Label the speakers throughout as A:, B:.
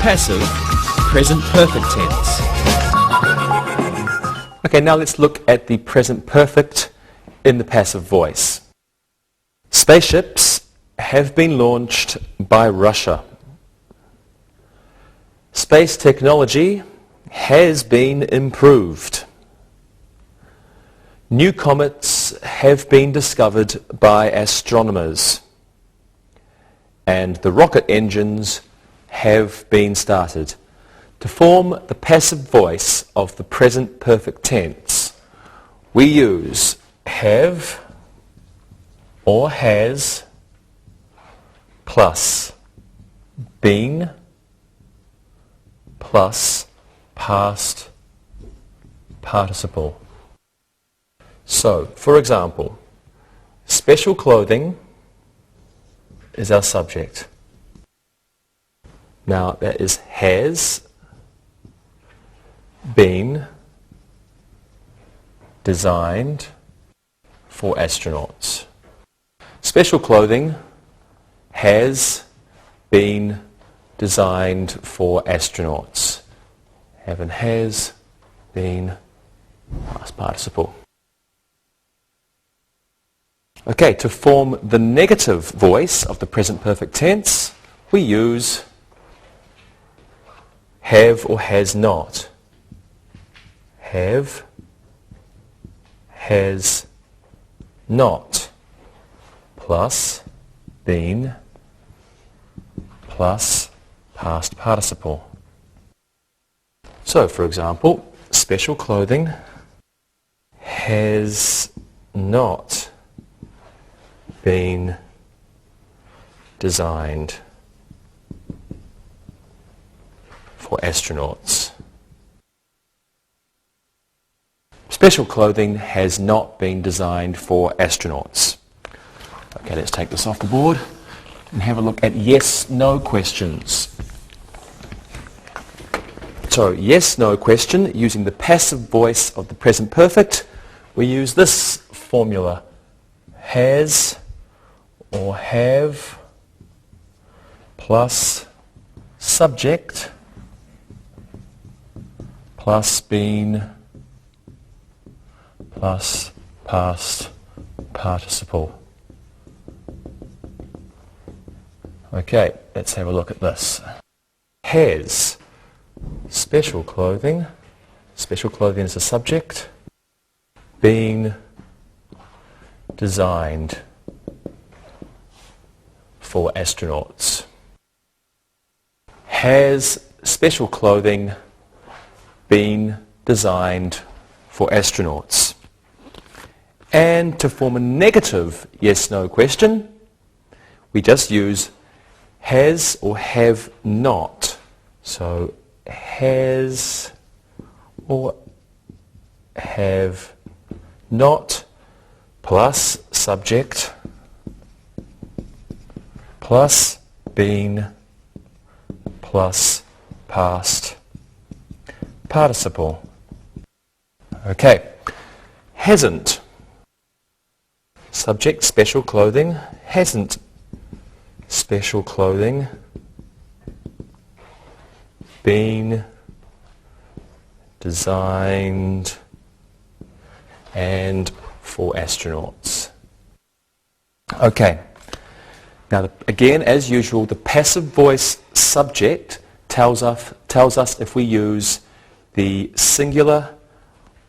A: passive, present perfect tense.
B: Okay, now let's look at the present perfect in the passive voice. Spaceships have been launched by Russia. Space technology has been improved. New comets have been discovered by astronomers. And the rocket engines have been started. To form the passive voice of the present perfect tense, we use have or has plus been plus past participle. So, for example, special clothing is our subject. Now that is has been designed for astronauts. Special clothing has been designed for astronauts. Have and has been past participle. Okay, to form the negative voice of the present perfect tense, we use have or has not. Have, has not, plus been, plus past participle. So, for example, special clothing has not been designed for astronauts. Special clothing has not been designed for astronauts. Okay, let's take this off the board and have a look at yes-no questions. So, yes-no question, using the passive voice of the present perfect, we use this formula. Has or have plus subject plus been plus past participle. Okay, let's have a look at this. Has special clothing is a subject, been designed for astronauts. Has special clothing been designed for astronauts? And to form a negative yes-no question, we just use has or have not. So has or have not plus subject plus been plus past participle. Okay. Hasn't. Subject, special clothing, hasn't special clothing been designed and for astronauts. Okay. Now, again, as usual, the passive voice subject tells us if we use the singular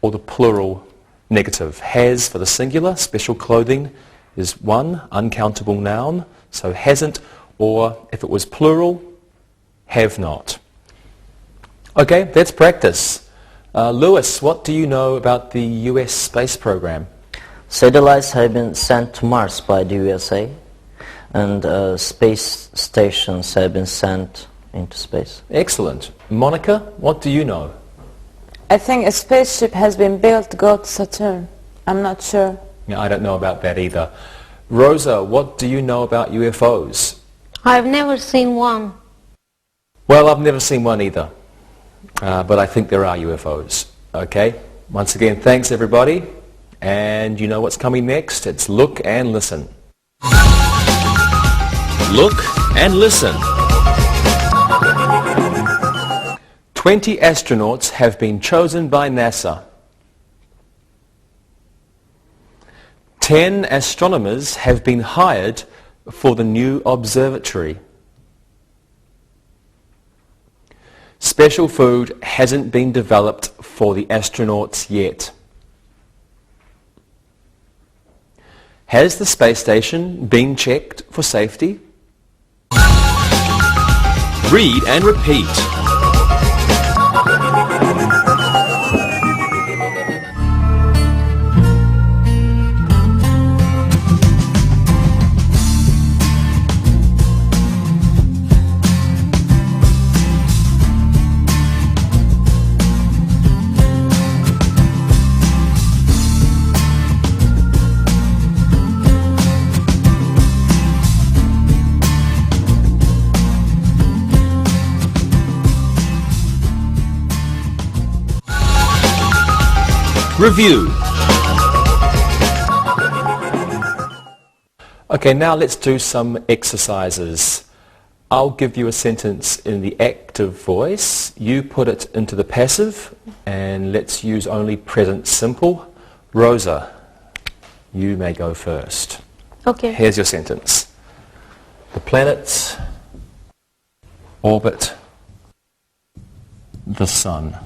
B: or the plural negative. Has for the singular, special clothing is one, uncountable noun, so hasn't, or if it was plural, have not. Okay, let's practice. Lewis, what do you know about the US space program?
C: Satellites have been sent to Mars by the USA, and space stations have been sent into space.
B: Excellent. Monica, what do you know?
D: I think a spaceship has been built to go to Saturn. I'm not sure.
B: Yeah, I don't know about that either. Rosa, what do you know about UFOs?
E: I've never seen one.
B: Well, I've never seen one either, but I think there are UFOs. Okay, once again, thanks everybody, and you know what's coming next? It's Look and Listen.
A: Look and listen.
B: 20 astronauts have been chosen by NASA. 10 astronomers have been hired for the new observatory. Special food hasn't been developed for the astronauts yet. Has the space station been checked for safety?
A: Read and repeat. Review.
B: Okay, now let's do some exercises. I'll give you a sentence in the active voice. You put it into the passive, and let's use only present simple. Rosa, you may go first.
E: Okay.
B: Here's your sentence. The planets orbit the sun.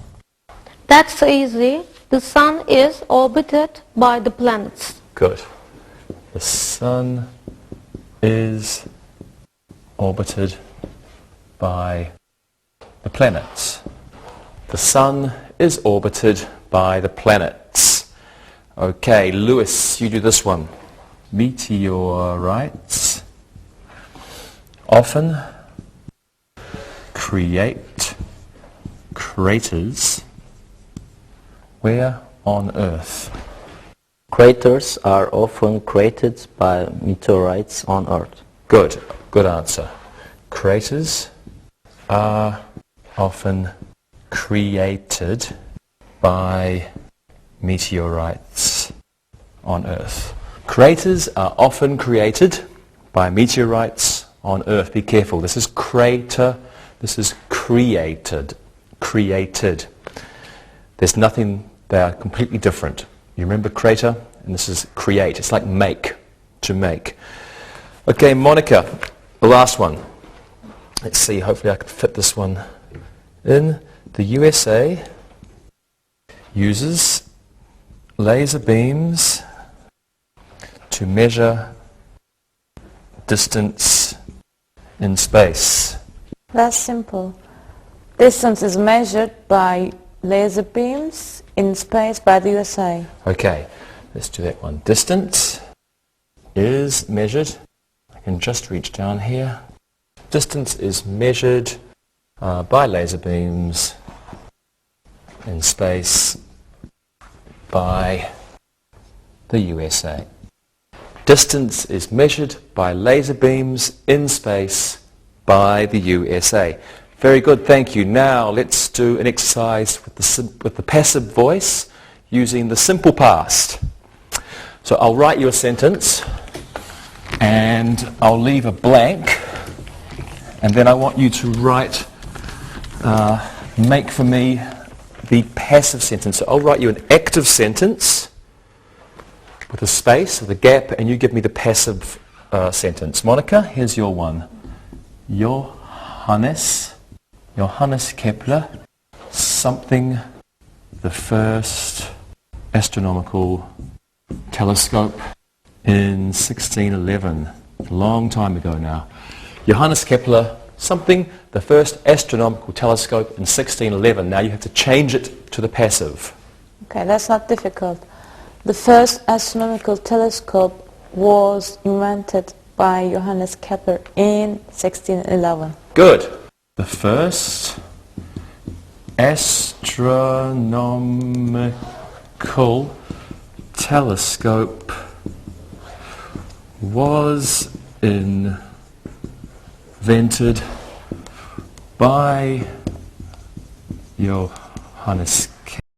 E: That's easy. The sun is orbited by the planets.
B: Good. The sun is orbited by the planets. The sun is orbited by the planets. Okay, Lewis, you do this one. Meteorites often create craters where on Earth?
C: Craters are often created by meteorites on Earth.
B: Good, good answer. Craters are often created by meteorites on Earth. Craters are often created by meteorites on Earth. Be careful. This is crater. This is created. Created. There's nothing, they are completely different. You remember crater? And this is create. It's like make, to make. Okay, Monica, the last one. Let's see, hopefully I can fit this one in. The USA uses laser beams to measure distance in space.
D: That's simple. Distance is measured by laser beams in space by the USA.
B: Okay, let's do that one. Distance is measured. I can just reach down here. Distance is measured by laser beams in space by the USA. Distance is measured by laser beams in space by the USA. Very good, thank you. Now let's do an exercise with the passive voice using the simple past. So I'll write you a sentence and I'll leave a blank, and then I want you to write, make for me the passive sentence. So I'll write you an active sentence with a space, with a gap, and you give me the passive sentence. Monica, here's your one. Johannes Kepler, something, the first astronomical telescope in 1611. A long time ago now. Johannes Kepler, something, the first astronomical telescope in 1611. Now you have to change it to the passive.
D: Okay, that's not difficult. The first astronomical telescope was invented by Johannes Kepler in 1611.
B: Good. The first astronomical telescope was invented by Johannes